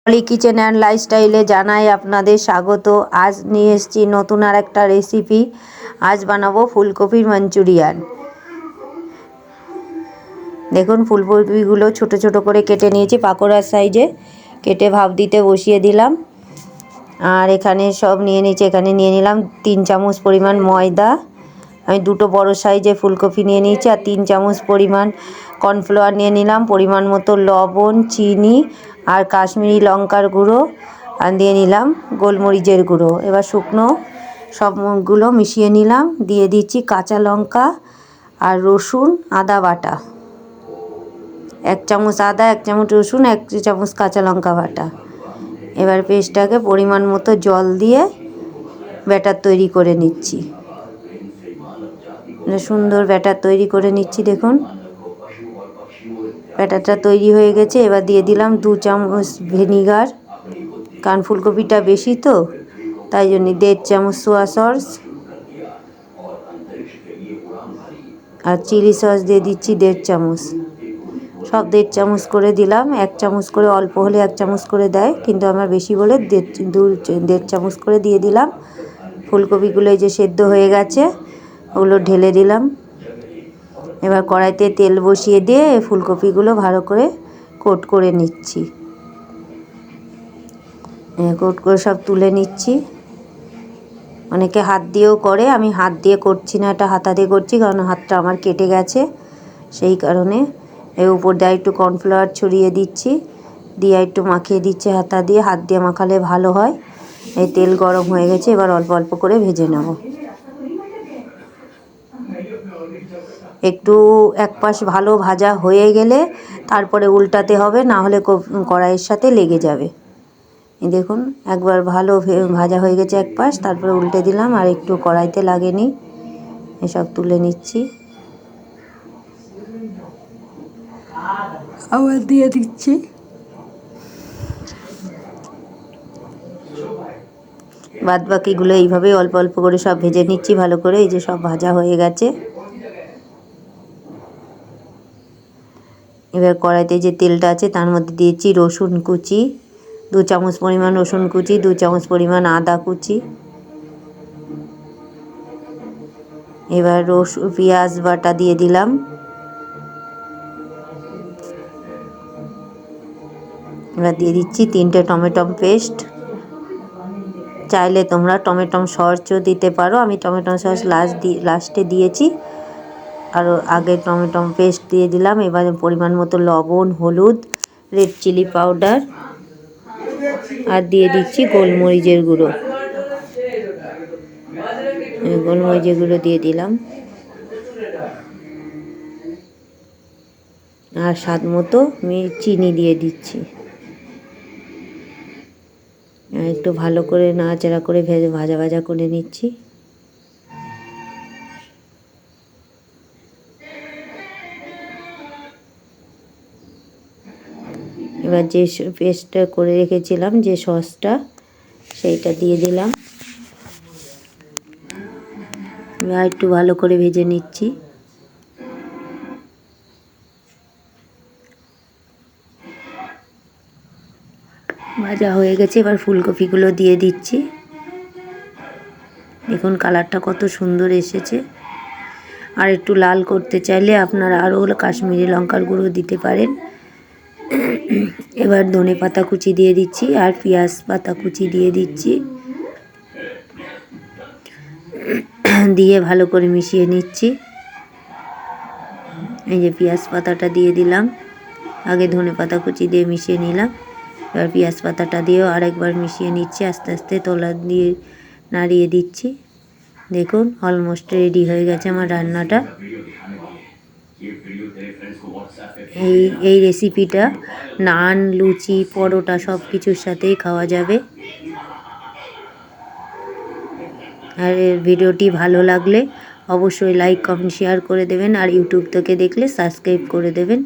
Poly kitchen and লাইফস্টাইলে জানাই আপনাদের স্বাগত। আজ নিয়ে এসেছি নতুন আর একটা রেসিপি। আজ বানাবো ফুলকপির মাঞ্চুরিয়ান। দেখুন ফুলকপিগুলো ছোট ছোট করে কেটে নিয়েছি, পাকোড়ার সাইজে কেটে ভাপ দিতে বসিয়ে দিলাম। আর এখানে সব নিয়ে নিয়েছি। এখানে নিয়ে নিলাম 3 চামচ পরিমাণ ময়দা। আমি দুটো বড় সাইজে ফুলকপি নিয়ে নিয়েছি। আর 3 চামচ পরিমাণ কর্নফ্লাওয়ার নিয়ে নিলাম, পরিমাণ মতো লবণ, চিনি আর কাশ্মীরি লঙ্কার গুঁড়ো, আর দিয়ে নিলাম গোলমরিচের গুঁড়ো। এবার শুকনো সবগুলো মিশিয়ে নিলাম। দিয়ে দিচ্ছি কাঁচা লঙ্কা আর রসুন আদা বাটা, 1 চামচ আদা, 1 চামচ রসুন, 1 চামচ কাঁচা লঙ্কা বাটা। এবার পেস্টটাকে পরিমাণ মতো জল দিয়ে ব্যাটার তৈরি করে নিচ্ছি। সুন্দর ব্যাটার তৈরি করে নিচ্ছি। দেখুন ব্যাটারটা তৈরি হয়ে গেছে। এবার দিয়ে দিলাম 2 চামচ ভিনিগার, কারণ ফুলকপিটা বেশি তো তাই জন্য 1.5 চামচ সোয়া সস, আর চিলি সস দিয়ে দিচ্ছি 1.5 চামচ। সব 1.5 চামচ করে দিলাম। 1 চামচ করে, অল্প হলে 1 চামচ করে দেয়, কিন্তু আমার বেশি বলে 1.5 চামচ করে দিয়ে দিলাম। ফুলকপিগুলো এই যে সেদ্ধ হয়ে গেছে, ওগুলো ঢেলে দিলাম। এবার কড়াইতে তেল বসিয়ে দিয়ে ফুলকপিগুলো ভালো করে কোট করে নিচ্ছি। কোট করে সব তুলে নিচ্ছি। অনেকে হাত দিয়েও করে, আমি হাত দিয়ে করছি না, এটা হাতা দিয়ে করছি, কারণ হাতটা আমার কেটে গেছে। সেই কারণে এর উপর দিয়ে একটু কর্নফ্লাওয়ার ছড়িয়ে দিচ্ছি, দিয়ে একটু মাখিয়ে দিচ্ছি হাতা দিয়ে। হাত দিয়ে মাখালে ভালো হয়। এই তেল গরম হয়ে গেছে, এবার অল্প অল্প করে ভেজে নেব। একটু এক পাশ ভালো ভাজা হয়ে গেলে তারপরে উল্টাতে হবে, না হলে কড়াইয়ের সাথে লেগে যাবে। দেখুন একবার ভালো ভাজা হয়ে গেছে এক পাশ, তারপরে উল্টে দিলাম, আর একটু কড়াইতে লাগেনি। এসব তুলে নিচ্ছি, আবার দিয়ে দিচ্ছি। বাদ বাকিগুলো এইভাবেই অল্প অল্প করে সব ভেজে নিচ্ছি ভালো করে। এই যে সব ভাজা হয়ে গেছে। এবার কড়াইতে যে তেলটা আছে তার মধ্যে দিয়েছি রসুন কুচি, 2 চামচ পরিমাণ রসুন কুচি, 2 চামচ পরিমাণ আদা কুচি। এবার পেঁয়াজ বাটা দিয়ে দিলাম। এবার দিয়ে দিচ্ছি 3টে টমেটো পেস্ট। চাইলে তোমরা টমেটো সসও দিতে পারো, আমি টমেটো সস লাস্টে দিয়েছি, আর আগে টমেটো পেস্ট দিয়ে দিলাম। এবার পরিমাণ মতো লবণ, হলুদ, রেড চিলি পাউডার, আর দিয়ে দিচ্ছি গোলমরিচের গুঁড়ো। গোলমরিচের গুঁড়ো দিয়ে দিলাম, আর স্বাদ মতো আমি চিনি দিয়ে দিচ্ছি। একটু ভালো করে নাড়াচাড়া করে ভাজা ভাজা করে নিচ্ছি। এবার যে পেস্টটা করে রেখেছিলাম, যে সসটা, সেইটা দিয়ে দিলাম। এবার একটু ভালো করে ভেজে নিচ্ছি। ভাজা হয়ে গেছে, এবার ফুলকপিগুলো দিয়ে দিচ্ছি। দেখুন কালারটা কত সুন্দর এসেছে। আর একটু লাল করতে চাইলে আপনারা আরও কাশ্মীরি লঙ্কার গুঁড়ো দিতে পারেন। এবার ধনে পাতা কুচি দিয়ে দিচ্ছি, আর পেঁয়াজ পাতা কুচি দিয়ে দিচ্ছি। দিয়ে ভালো করে মিশিয়ে নিচ্ছি। এই যে পেঁয়াজ পাতাটা দিয়ে দিলাম, আগে ধনে পাতা কুচি দিয়ে মিশিয়ে নিলাম। এবার পেঁয়াজ পাতাটা দিয়েও আরেকবার মিশিয়ে নিচ্ছি, আস্তে আস্তে তোলা দিয়ে নাড়িয়ে দিচ্ছি। দেখুন অলমোস্ট রেডি হয়ে গেছে আমার রান্নাটা। এই রেসিপিটা নান, লুচি, পরোটা সব কিছুর সাথেই খাওয়া যাবে। আর ভিডিওটি ভালো লাগলে অবশ্যই লাইক, কমেন্ট, শেয়ার করে দেবেন। আর ইউটিউব থেকে দেখলে সাবস্ক্রাইব করে দেবেন।